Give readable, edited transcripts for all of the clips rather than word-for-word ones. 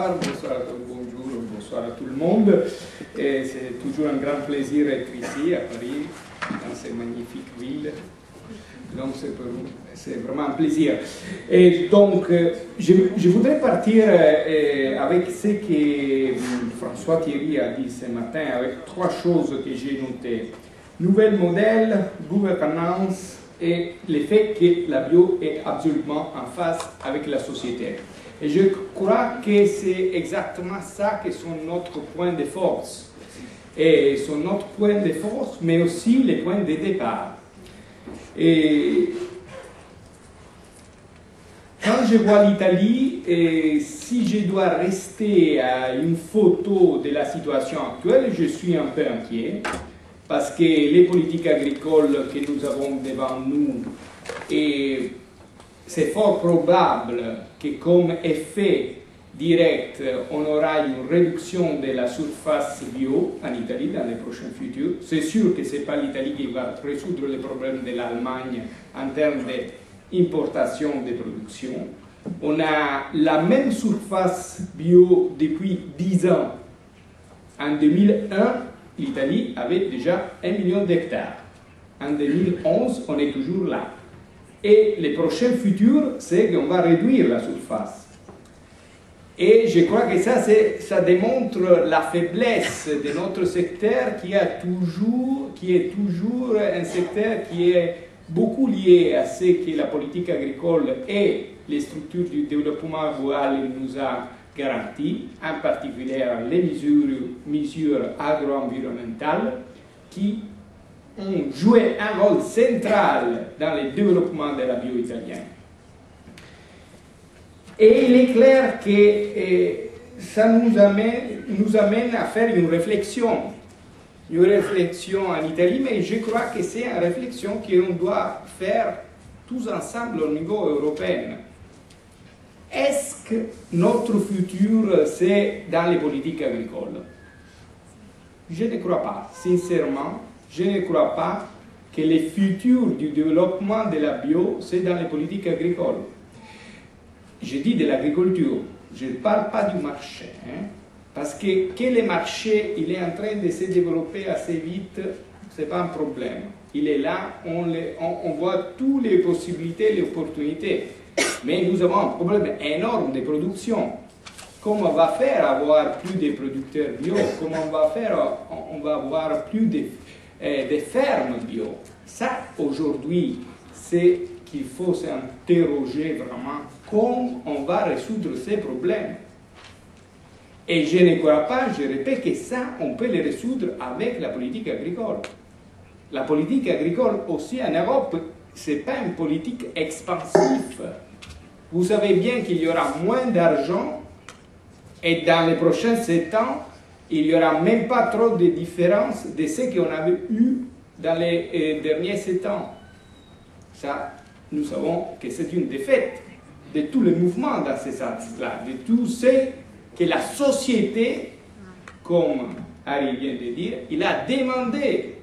Bonsoir à tous, bonjour, bonsoir à tout le monde. C'est toujours un grand plaisir d'être ici à Paris, dans ces magnifiques villes. Donc c'est vraiment un plaisir. Et donc, je voudrais partir avec ce que François Thierry a dit ce matin, avec trois choses que j'ai notées. Nouvel modèle, gouvernance et le fait que la bio est absolument en phase avec la société. Et je crois que c'est exactement ça qui sont notre point de force. Et sont notre point de force, mais aussi les points de départ. Et quand je vois l'Italie, si je dois rester à une photo de la situation actuelle, je suis un peu inquiet. Parce que les politiques agricoles que nous avons devant nous, et c'est fort probable que comme effet direct, on aura une réduction de la surface bio en Italie dans les prochains futurs. C'est sûr que ce n'est pas l'Italie qui va résoudre les problèmes de l'Allemagne en termes d'importation de production. On a la même surface bio depuis 10 ans. En 2001, l'Italie avait déjà 1 million d'hectares. En 2011, on est toujours là. Et le prochain futur, c'est qu'on va réduire la surface. Et je crois que ça démontre la faiblesse de notre secteur qui est toujours un secteur qui est beaucoup lié à ce que la politique agricole et les structures du développement rural nous a garanti, en particulier les mesures agro-environnementales qui ont joué un rôle central dans le développement de la bio italienne. Et il est clair que ça nous amène à faire une réflexion en Italie, mais je crois que c'est une réflexion qu'on doit faire tous ensemble au niveau européen. Est-ce que notre futur, c'est dans les politiques agricoles? Je ne crois pas. Sincèrement, je ne crois pas que le futur du développement de la bio, c'est dans les politiques agricoles. Je dis de l'agriculture, je ne parle pas du marché. Parce que le marché il est en train de se développer assez vite, ce n'est pas un problème. Il est là, on voit toutes les possibilités, les opportunités. Mais nous avons un problème énorme de production. Comment on va faire avoir plus de producteurs bio? Comment on va faire? On va avoir plus de fermes bio. Ça, aujourd'hui, c'est qu'il faut s'interroger vraiment comment on va résoudre ces problèmes. Et je ne crois pas, je répète, que ça, on peut les résoudre avec la politique agricole. La politique agricole aussi en Europe, ce n'est pas une politique expansive. Vous savez bien qu'il y aura moins d'argent et dans les prochains 7 ans, il n'y aura même pas trop de différence de ce qu'on avait eu dans les derniers 7 ans. Ça, nous savons que c'est une défaite de tous les mouvements dans ces sens-là, de tout ce que la société, comme Harry vient de dire, il a demandé.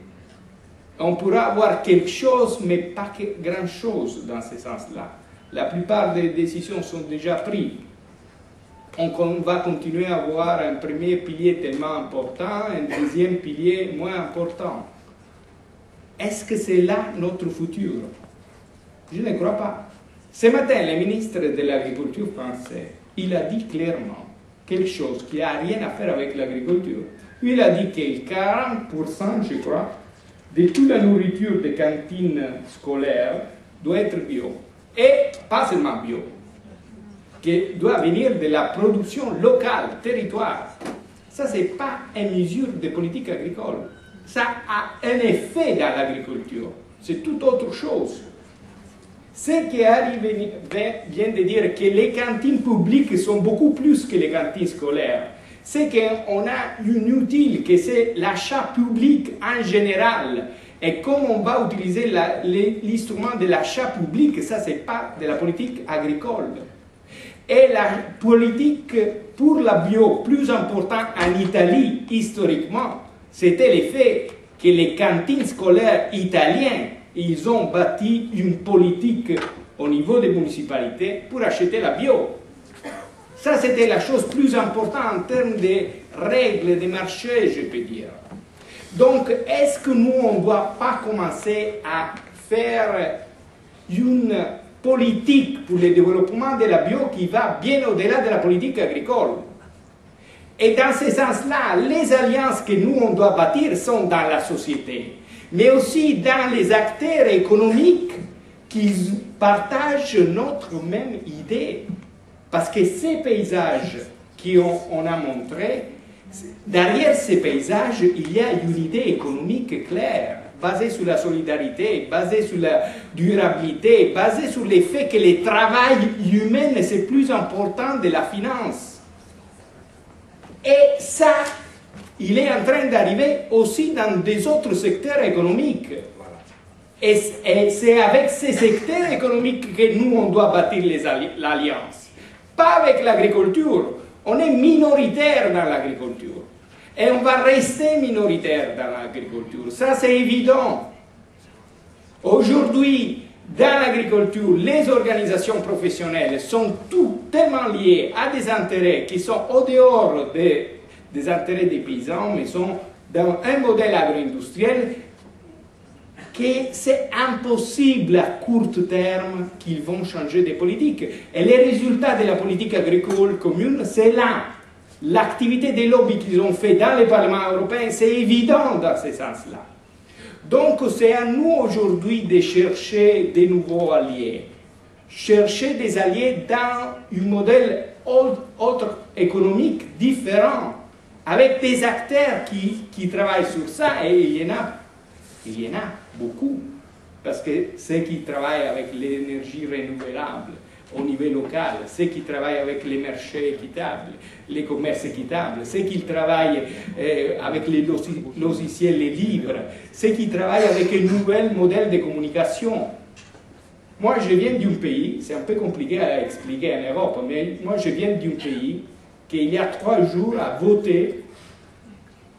On pourra avoir quelque chose, mais pas grand-chose dans ce sens-là. La plupart des décisions sont déjà prises. On va continuer à avoir un premier pilier tellement important, un deuxième pilier moins important. Est-ce que c'est là notre futur? Je ne crois pas. Ce matin, le ministre de l'Agriculture français, il a dit clairement quelque chose qui n'a rien à faire avec l'agriculture. Il a dit que 40%, je crois, de toute la nourriture des cantines scolaires doit être bio. Et pas seulement bio, qui doit venir de la production locale, territoire. Ça, ce n'est pas une mesure de politique agricole. Ça a un effet dans l'agriculture. C'est tout autre chose. Ce qui arrive vient de dire que les cantines publiques sont beaucoup plus que les cantines scolaires. C'est qu'on a une outil, que c'est l'achat public en général. Et comme on va utiliser l'instrument de l'achat public, ça, ce n'est pas de la politique agricole. Et la politique pour la bio, plus importante en Italie, historiquement, c'était le fait que les cantines scolaires italiennes, ils ont bâti une politique au niveau des municipalités pour acheter la bio. Ça, Ça, c'était la chose plus importante en termes de règles de marché, je peux dire. Donc, est-ce que nous, on ne doit pas commencer à faire une politique pour le développement de la bio qui va bien au-delà de la politique agricole? Et dans ce sens-là, les alliances que nous, on doit bâtir sont dans la société, mais aussi dans les acteurs économiques qui partagent notre même idée. Parce que ces paysages qu'on a montrés, derrière ces paysages, il y a une idée économique claire, basée sur la solidarité, basée sur la durabilité, basée sur le fait que le travail humain, c'est plus important de la finance. Et ça, il est en train d'arriver aussi dans des autres secteurs économiques. Et c'est avec ces secteurs économiques que nous, on doit bâtir l'alliance. Pas avec l'agriculture. On est minoritaire dans l'agriculture. Et on va rester minoritaire dans l'agriculture. Ça, c'est évident. Aujourd'hui, dans l'agriculture, les organisations professionnelles sont toutes tellement liées à des intérêts qui sont au dehors des intérêts des paysans, mais sont dans un modèle agro-industriel que c'est impossible à court terme qu'ils vont changer de politique. Et les résultats de la politique agricole commune, c'est là. L'activité des lobbies qu'ils ont fait dans le Parlement européen, c'est évident dans ce sens-là. Donc c'est à nous aujourd'hui de chercher de nouveaux alliés. Chercher des alliés dans un modèle autre économique différent, avec des acteurs qui travaillent sur ça, et il y en a beaucoup, parce que ceux qui travaillent avec l'énergie renouvelable au niveau local, ceux qui travaillent avec les marchés équitables, les commerces équitables, ceux qui travaillent avec les logiciels libres, ceux qui travaillent avec un nouvel modèle de communication. Moi, je viens d'un pays, c'est un peu compliqué à expliquer en Europe, mais moi, je viens d'un pays qui, il y a 3 jours, a voté,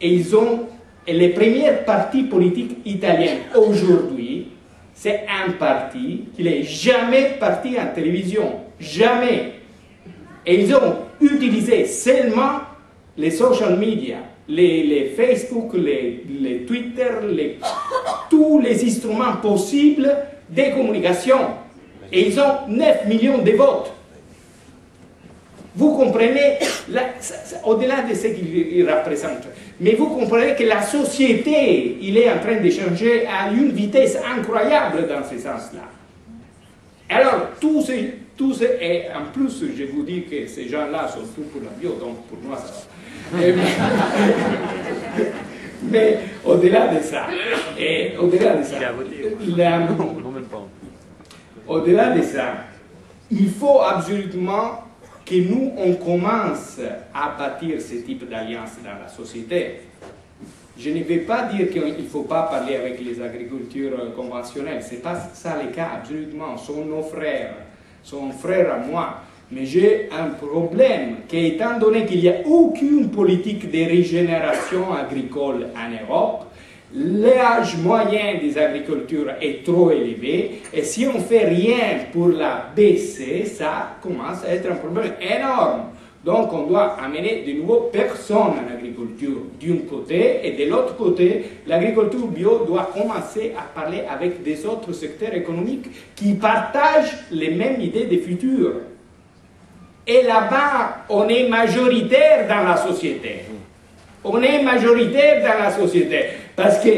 et ils ont les premiers partis politiques italiens aujourd'hui, c'est un parti qui n'est jamais parti en télévision, jamais. Et ils ont utilisé seulement les social media, les Facebook, les Twitter, tous les instruments possibles de communication. Et ils ont 9 millions de votes. Vous comprenez, au-delà de ce qu'ils représentent, mais vous comprenez que la société, il est en train de changer à une vitesse incroyable dans ce sens-là. Alors, tout ce, et en plus, je vous dis que ces gens-là sont tous pour la bio, donc pour moi, ça va. Mais au-delà de ça, au-delà de ça, il faut absolument que nous, on commence à bâtir ce type d'alliance dans la société. Je ne vais pas dire qu'il ne faut pas parler avec les agricultures conventionnelles, ce n'est pas ça le cas, absolument, sont nos frères, sont frères à moi. Mais j'ai un problème, qu'étant donné qu'il n'y a aucune politique de régénération agricole en Europe, l'âge moyen des agricultures est trop élevé, et si on ne fait rien pour la baisser, ça commence à être un problème énorme. Donc on doit amener de nouveau personnes en agriculture d'un côté, et de l'autre côté, l'agriculture bio doit commencer à parler avec des autres secteurs économiques qui partagent les mêmes idées de futur. Et là-bas, on est majoritaire dans la société. On est majoritaire dans la société. Parce que,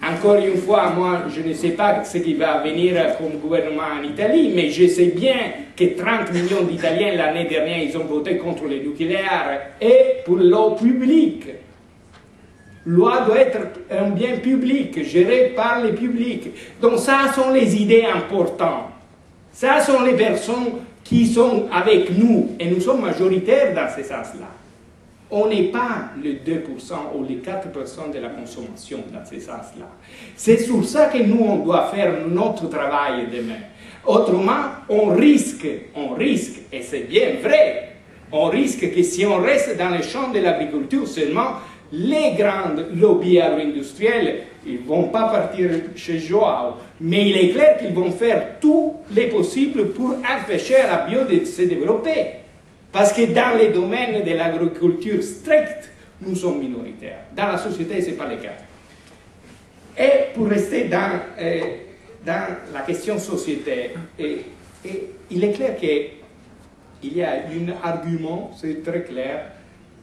encore une fois, moi, je ne sais pas ce qui va venir comme gouvernement en Italie, mais je sais bien que 30 millions d'Italiens, l'année dernière, ils ont voté contre le nucléaire et pour l'eau publique. L'eau doit être un bien public, géré par le public. Donc ça sont les idées importantes. Ça sont les personnes qui sont avec nous, et nous sommes majoritaires dans ce sens-là. On n'est pas le 2% ou les 4% de la consommation dans ce sens-là. C'est sur ça que nous, on doit faire notre travail demain. Autrement, on risque, et c'est bien vrai, on risque que si on reste dans le champ de l'agriculture seulement, les grandes lobbies agro-industriels, ils ne vont pas partir chez Joao, mais il est clair qu'ils vont faire tout les possible pour empêcher la bio de se développer. Parce que dans les domaines de l'agriculture stricte, nous sommes minoritaires. Dans la société, ce n'est pas le cas. Et pour rester dans la question société, il est clair qu'il y a un argument, c'est très clair,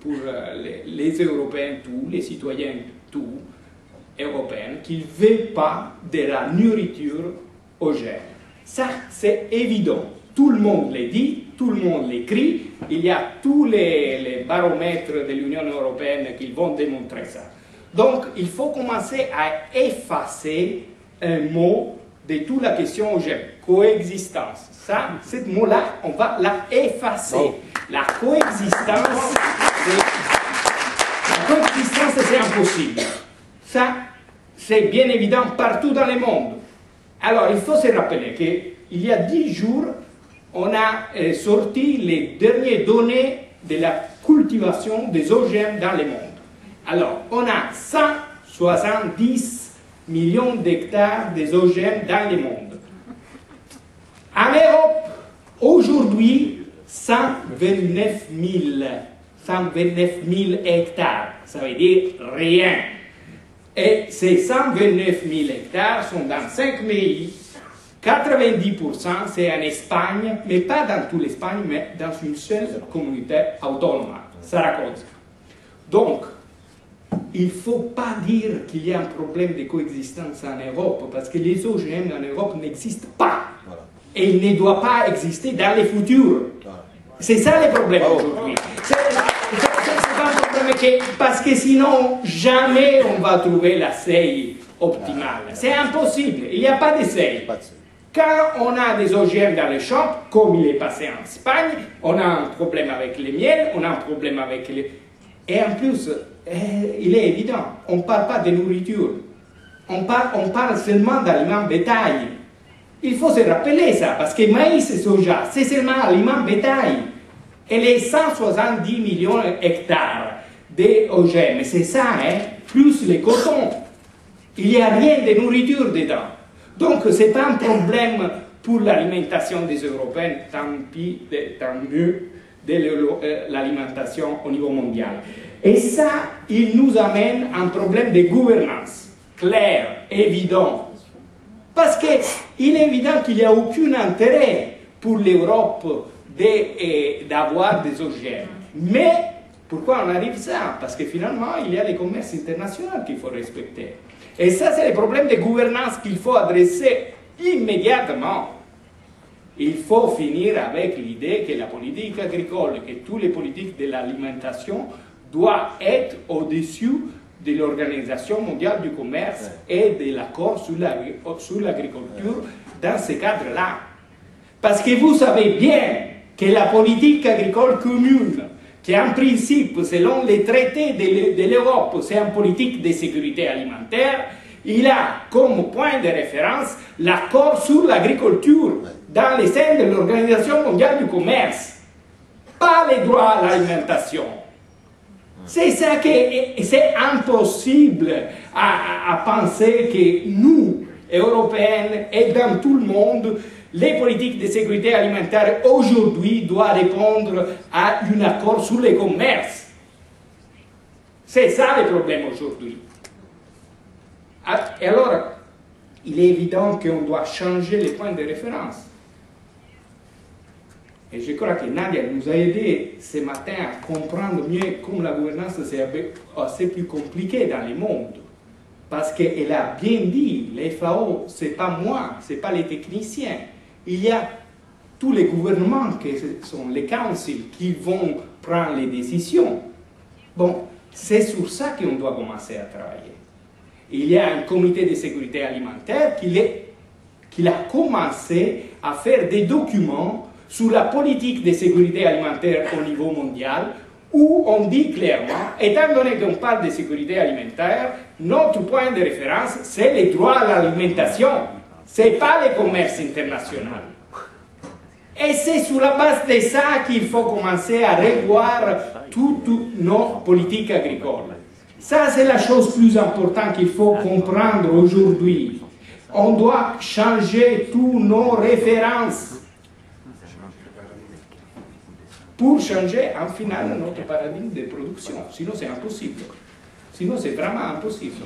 pour les Européens, tous, les citoyens, tous, européens, qu'ils ne veulent pas de la nourriture OGM. Ça, c'est évident. Tout le monde le dit, tout le monde l'écrit. Il y a tous les baromètres de l'Union européenne qui vont démontrer ça. Donc, il faut commencer à effacer un mot de toute la question OGM, coexistence. Ça, ce mot-là, on va la effacer. Oh. La coexistence, c'est impossible. Ça, c'est bien évident partout dans le monde. Alors, il faut se rappeler qu'il y a 10 jours, on a sorti les dernières données de la cultivation des OGM dans le monde. Alors, on a 170 millions d'hectares des OGM dans le monde. En Europe, aujourd'hui, 129 000 hectares. Ça veut dire rien. Et ces 129 000 hectares sont dans 5 pays. 90% c'est en Espagne, mais pas dans toute l'Espagne, mais dans une seule communauté autonome, Saragosse. Donc, il ne faut pas dire qu'il y a un problème de coexistence en Europe, parce que les OGM en Europe n'existent pas. Voilà. Et ils ne doivent pas exister dans le futur. Voilà. C'est ça le problème aujourd'hui. C'est pas un problème parce que sinon, jamais on va trouver la seuil optimale. C'est impossible, il n'y a pas de seuil. Quand on a des OGM dans les champs, comme il est passé en Espagne, on a un problème avec les miels, on a un problème avec les... Et en plus, il est évident, on ne parle pas de nourriture. On parle seulement d'aliments bétail. Il faut se rappeler ça, parce que maïs et soja, c'est seulement aliments bétail. Et les 170 millions d'hectares d'OGM, c'est ça, hein, plus les cotons. Il n'y a rien de nourriture dedans. Donc, ce n'est pas un problème pour l'alimentation des Européens, tant mieux de l'alimentation au niveau mondial. Et ça, il nous amène à un problème de gouvernance, clair, évident. Parce qu'il est évident qu'il n'y a aucun intérêt pour l'Europe d'avoir des OGM. Mais, pourquoi on arrive à ça? Parce que finalement, il y a les commerces internationaux qu'il faut respecter. Et ça, c'est le problème de gouvernance qu'il faut adresser immédiatement. Il faut finir avec l'idée que la politique agricole, que toutes les politiques de l'alimentation doivent être au-dessus de l'Organisation mondiale du commerce et de l'accord sur l'agriculture dans ce cadre-là. Parce que vous savez bien que la politique agricole commune, qui en principe, selon les traités de l'Europe, c'est une politique de sécurité alimentaire, il a comme point de référence l'accord sur l'agriculture dans les sein de l'Organisation mondiale du commerce, pas les droits à l'alimentation. C'est ça que c'est impossible à penser que nous, Européens, et dans tout le monde, les politiques de sécurité alimentaire aujourd'hui doivent répondre à un accord sur le commerce. C'est ça le problème aujourd'hui. Et alors, il est évident qu'on doit changer les points de référence. Et je crois que Nadia nous a aidé ce matin à comprendre mieux comment la gouvernance c'est assez plus compliqué dans le monde. Parce qu'elle a bien dit, les FAO, ce n'est pas moi, ce n'est pas les techniciens. Il y a tous les gouvernements, qui sont les councils, qui vont prendre les décisions. Bon, c'est sur ça qu'on doit commencer à travailler. Il y a un comité de sécurité alimentaire qui a commencé à faire des documents sur la politique de sécurité alimentaire au niveau mondial, où on dit clairement, étant donné qu'on parle de sécurité alimentaire, notre point de référence, c'est les droits à l'alimentation. Ce n'est pas le commerce international. Et c'est sur la base de ça qu'il faut commencer à revoir toutes nos politiques agricoles. Ça, c'est la chose plus importante qu'il faut comprendre aujourd'hui. On doit changer toutes nos références. pour changer en final notre paradigme de production. Sinon, c'est impossible. Sinon, c'est vraiment impossible.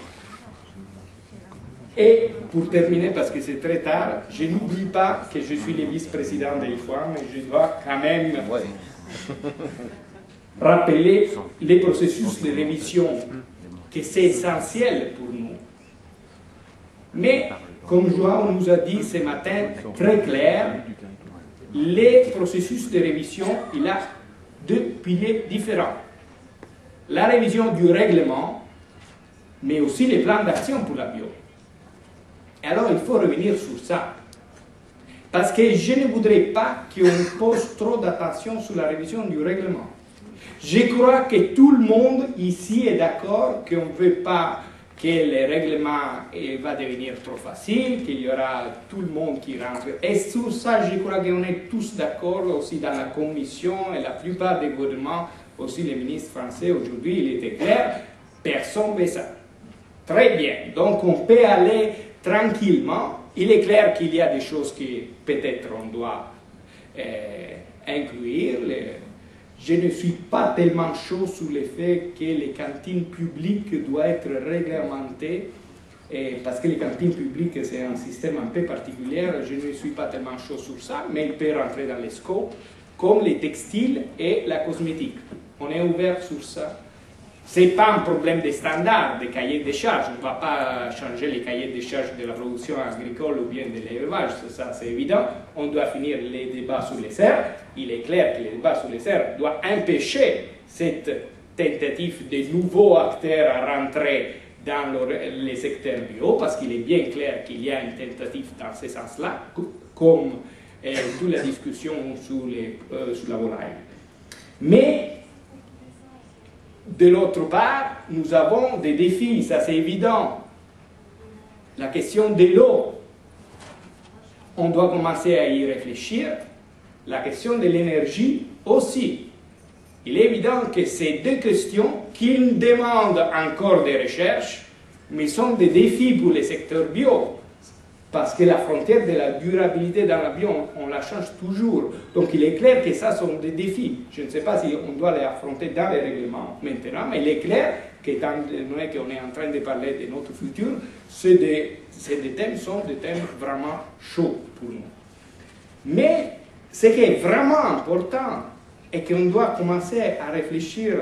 Et pour terminer, parce que c'est très tard, je n'oublie pas que je suis le vice-président de l'IFOAM et je dois quand même rappeler les processus de révision, que c'est essentiel pour nous. Mais, comme Joao nous a dit ce matin, très clair, les processus de révision, il a deux piliers différents. La révision du règlement, mais aussi les plans d'action pour la bio. Et alors, il faut revenir sur ça. Parce que je ne voudrais pas qu'on pose trop d'attention sur la révision du règlement. Je crois que tout le monde ici est d'accord qu'on ne veut pas que le règlement va devenir trop facile, qu'il y aura tout le monde qui rentre. Et sur ça, je crois qu'on est tous d'accord aussi dans la commission et la plupart des gouvernements, aussi les ministres français aujourd'hui, il était clair, personne ne veut ça. Très bien, donc on peut aller tranquillement. Il est clair qu'il y a des choses que peut-être on doit inclure. Je ne suis pas tellement chaud sur le fait que les cantines publiques doivent être réglementées, parce que les cantines publiques, c'est un système un peu particulier. Je ne suis pas tellement chaud sur ça, mais il peut rentrer dans les scopes, comme les textiles et la cosmétique. On est ouvert sur ça. Ce n'est pas un problème de standard, de cahier de charges. On ne va pas changer les cahiers de charges de la production agricole ou bien de l'élevage, ça c'est évident. On doit finir les débats sur les serres. Il est clair que les débats sur les serres doivent empêcher cette tentative de nouveaux acteurs à rentrer dans les secteurs bio, parce qu'il est bien clair qu'il y a une tentative dans ce sens-là, comme toute la discussion sur la volaille. Mais de l'autre part, nous avons des défis, ça c'est évident. La question de l'eau, on doit commencer à y réfléchir. La question de l'énergie aussi. Il est évident que ces deux questions qui demandent encore des recherches, mais sont des défis pour les secteurs bio. Parce que la frontière de la durabilité dans la bio, on la change toujours. Donc il est clair que ça sont des défis. Je ne sais pas si on doit les affronter dans les règlements maintenant, mais il est clair qu'étant donné qu'on est en train de parler de notre futur, ces thèmes sont des thèmes vraiment chauds pour nous. Mais ce qui est vraiment important est qu'on doit commencer à réfléchir.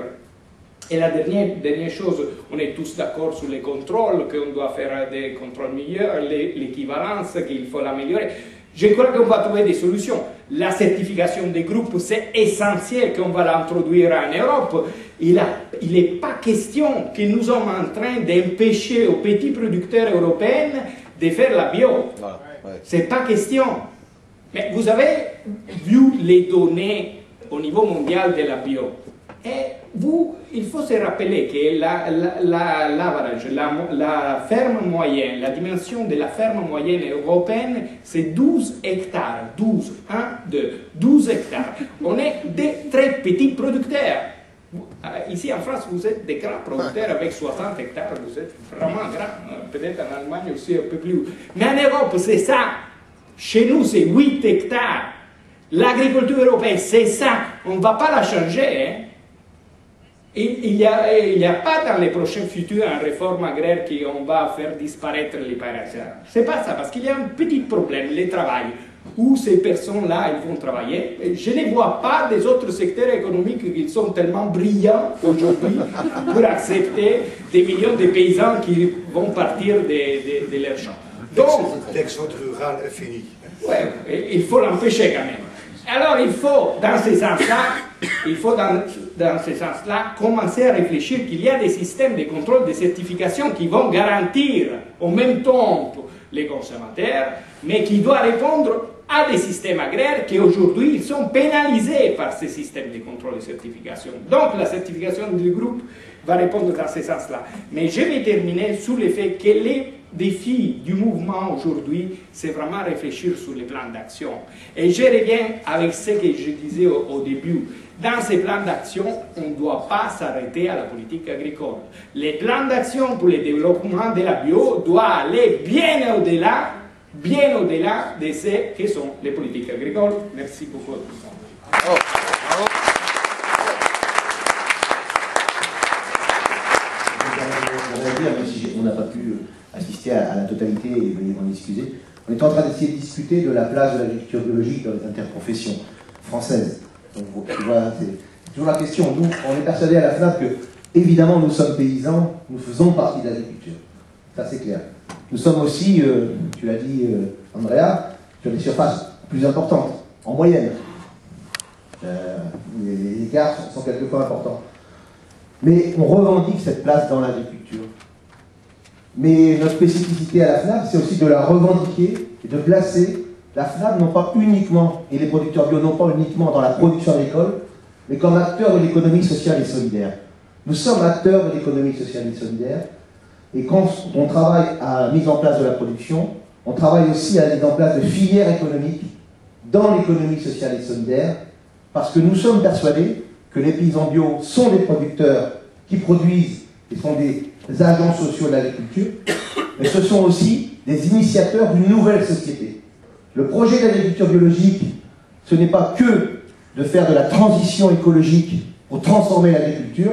Et la dernière chose, on est tous d'accord sur les contrôles, qu'on doit faire des contrôles meilleurs, l'équivalence, qu'il faut l'améliorer. Je crois qu'on va trouver des solutions. La certification des groupes, c'est essentiel qu'on va l'introduire en Europe. Il n'est pas question que nous sommes en train d'empêcher aux petits producteurs européens de faire la bio. Ce n'est pas question. Mais vous avez vu les données au niveau mondial de la bio. Et il faut se rappeler que la ferme moyenne, la dimension de la ferme moyenne européenne, c'est 12 hectares. 12, 1, 2, 12 hectares. On est des très petits producteurs. Ici en France, vous êtes des grands producteurs avec 60 hectares, vous êtes vraiment grands. Peut-être en Allemagne aussi un peu plus. Mais en Europe, c'est ça. Chez nous, c'est 8 hectares. L'agriculture européenne, c'est ça. On ne va pas la changer, hein. Il n'y a pas dans les prochains futurs une réforme agraire qu'on va faire disparaître les paysans. Ce n'est pas ça, parce qu'il y a un petit problème, le travail, où ces personnes-là, elles vont travailler. Je ne vois pas des autres secteurs économiques qui sont tellement brillants aujourd'hui pour accepter des millions de paysans qui vont partir de leurs champs. Donc, l'exode rural est fini. Ouais, il faut l'empêcher quand même. Alors il faut, dans ce sens-là, commencer à réfléchir qu'il y a des systèmes de contrôle de certification qui vont garantir en même temps les consommateurs, mais qui doivent répondre à des systèmes agraires qui aujourd'hui ils sont pénalisés par ces systèmes de contrôle de certification. Donc la certification du groupe va répondre dans ce sens-là. Mais je vais terminer sur le fait que les défis du mouvement aujourd'hui, c'est vraiment réfléchir sur les plans d'action. Et je reviens avec ce que je disais au début. Dans ces plans d'action, on ne doit pas s'arrêter à la politique agricole. Les plans d'action pour le développement de la bio doivent aller bien au-delà de ce que sont les politiques agricoles. Merci beaucoup à tous. n'a pas pu assister à la totalité et veuillez m'en excuser. On est en train d'essayer de discuter de la place de l'agriculture biologique dans les interprofessions françaises. Donc voilà, c'est toujours la question. Nous, on est persuadés à la FNAP que, évidemment, nous sommes paysans, nous faisons partie de l'agriculture. Ça, c'est clair. Nous sommes aussi, tu l'as dit, Andrea, sur des surfaces plus importantes, en moyenne. Les écarts sont quelquefois importants. Mais on revendique cette place dans l'agriculture. Mais notre spécificité à la FNAP, c'est aussi de la revendiquer et de placer la FNAP non pas uniquement, et les producteurs bio non pas uniquement dans la production agricole, mais comme acteurs de l'économie sociale et solidaire. Nous sommes acteurs de l'économie sociale et solidaire, et quand on travaille à la mise en place de la production, on travaille aussi à la mise en place de filières économiques dans l'économie sociale et solidaire, parce que nous sommes persuadés que les paysans bio sont des producteurs qui produisent et sont des agents sociaux de l'agriculture, mais ce sont aussi des initiateurs d'une nouvelle société. Le projet d'agriculture biologique, ce n'est pas que de faire de la transition écologique pour transformer l'agriculture,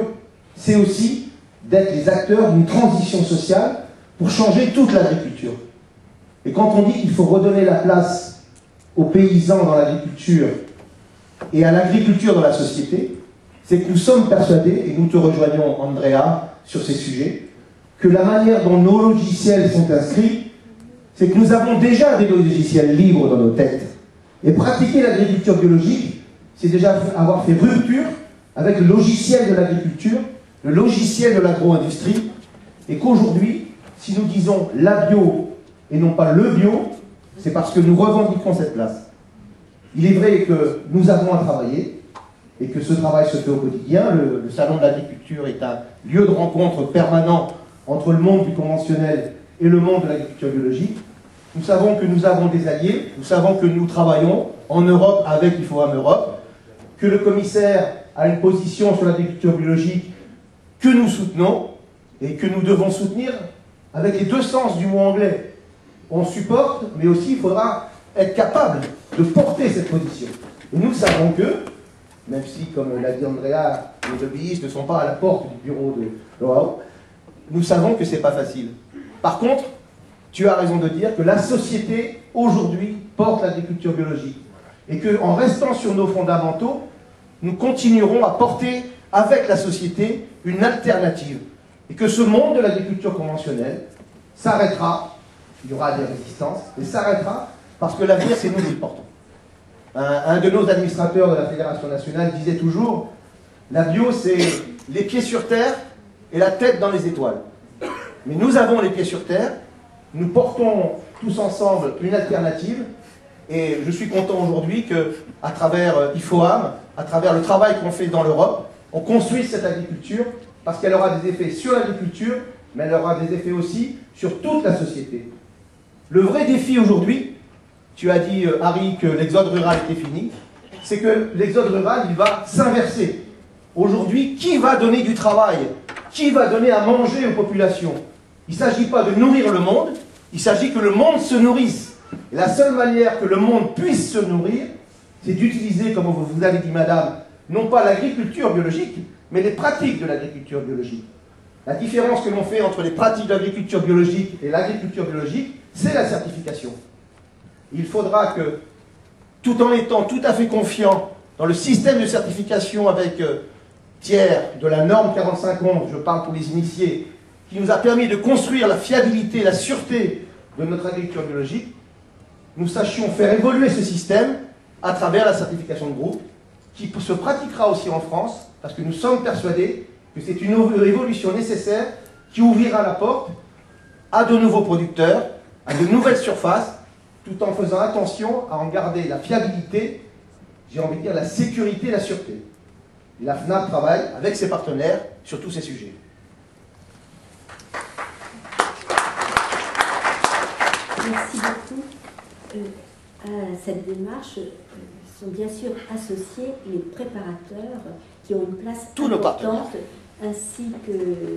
c'est aussi d'être les acteurs d'une transition sociale pour changer toute l'agriculture. Et quand on dit qu'il faut redonner la place aux paysans dans l'agriculture et à l'agriculture dans la société, c'est que nous sommes persuadés, et nous te rejoignons Andrea sur ces sujets, que la manière dont nos logiciels sont inscrits, c'est que nous avons déjà des logiciels libres dans nos têtes. Et pratiquer l'agriculture biologique, c'est déjà avoir fait rupture avec le logiciel de l'agriculture, le logiciel de l'agro-industrie, et qu'aujourd'hui, si nous disons la bio et non pas le bio, c'est parce que nous revendiquons cette place. Il est vrai que nous avons à travailler, et que ce travail se fait au quotidien. Le Salon de l'agriculture est un lieu de rencontre permanent entre le monde du conventionnel et le monde de l'agriculture biologique. Nous savons que nous avons des alliés, nous savons que nous travaillons en Europe avec IFOAM Europe, que le commissaire a une position sur l'agriculture biologique que nous soutenons et que nous devons soutenir avec les deux sens du mot anglais. On supporte, mais aussi il faudra être capable de porter cette position. Et nous savons que, même si, comme l'a dit Andrea, les lobbyistes ne sont pas à la porte du bureau de l'OAO, nous savons que ce n'est pas facile. Par contre, tu as raison de dire que la société, aujourd'hui, porte l'agriculture biologique. Et qu'en restant sur nos fondamentaux, nous continuerons à porter avec la société une alternative. Et que ce monde de l'agriculture conventionnelle s'arrêtera, il y aura des résistances, mais s'arrêtera parce que l'avenir, c'est nous qui le portons. Un de nos administrateurs de la Fédération nationale disait toujours « La bio, c'est les pieds sur terre et la tête dans les étoiles. » Mais nous avons les pieds sur terre, nous portons tous ensemble une alternative, et je suis content aujourd'hui qu'à travers IFOAM, à travers le travail qu'on fait dans l'Europe, on construise cette agriculture, parce qu'elle aura des effets sur l'agriculture, mais elle aura des effets aussi sur toute la société. Le vrai défi aujourd'hui, tu as dit, Harry, que l'exode rural était fini, c'est que l'exode rural, il va s'inverser. Aujourd'hui, qui va donner du travail? Qui va donner à manger aux populations? Il ne s'agit pas de nourrir le monde, il s'agit que le monde se nourrisse. Et la seule manière que le monde puisse se nourrir, c'est d'utiliser, comme vous avez dit, madame, non pas l'agriculture biologique, mais les pratiques de l'agriculture biologique. La différence que l'on fait entre les pratiques d'agriculture biologique et l'agriculture biologique, c'est la certification. Il faudra que, tout en étant tout à fait confiant dans le système de certification avec Thiers de la norme 4511, je parle pour les initiés, qui nous a permis de construire la fiabilité, la sûreté de notre agriculture biologique, nous sachions faire évoluer ce système à travers la certification de groupe, qui se pratiquera aussi en France, parce que nous sommes persuadés que c'est une évolution nécessaire qui ouvrira la porte à de nouveaux producteurs, à de nouvelles surfaces, tout en faisant attention à en garder la fiabilité, j'ai envie de dire la sécurité et la sûreté. Et la FNAP travaille avec ses partenaires sur tous ces sujets. Merci beaucoup. À cette démarche sont bien sûr associés les préparateurs qui ont une place importante, ainsi que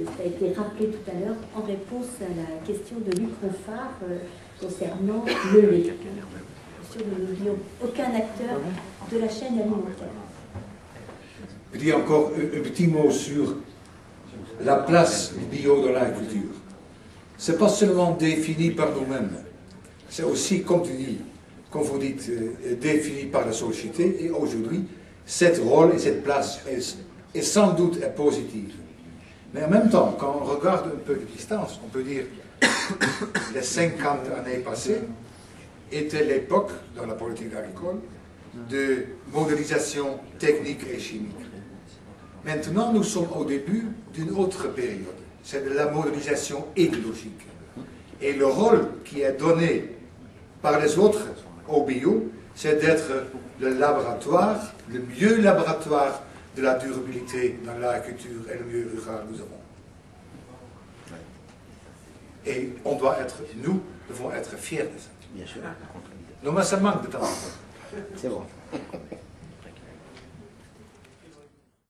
ça a été rappelé tout à l'heure en réponse à la question de Luc Ronfard concernant le lait. Bien sûr, nous n'oublions aucun acteur de la chaîne alimentaire. Je dis encore un petit mot sur la place du bio dans l'agriculture. c'est pas seulement défini par nous-mêmes, c'est aussi, comme tu dis, comme vous dites, défini par la société. Et aujourd'hui, cette rôle et cette place est sans doute positive. Mais en même temps, quand on regarde un peu de distance, on peut dire que les 50 années passées étaient l'époque, dans la politique agricole, de modélisation technique et chimique. Maintenant, nous sommes au début d'une autre période, c'est de la modélisation écologique. Et le rôle qui est donné par les autres au bio, c'est d'être le laboratoire, le mieux laboratoire de la durabilité dans l'agriculture et le milieu rural que nous avons. Et on doit être, nous devons être fiers de ça. Bien sûr. Non, mais ça manque de temps. C'est bon.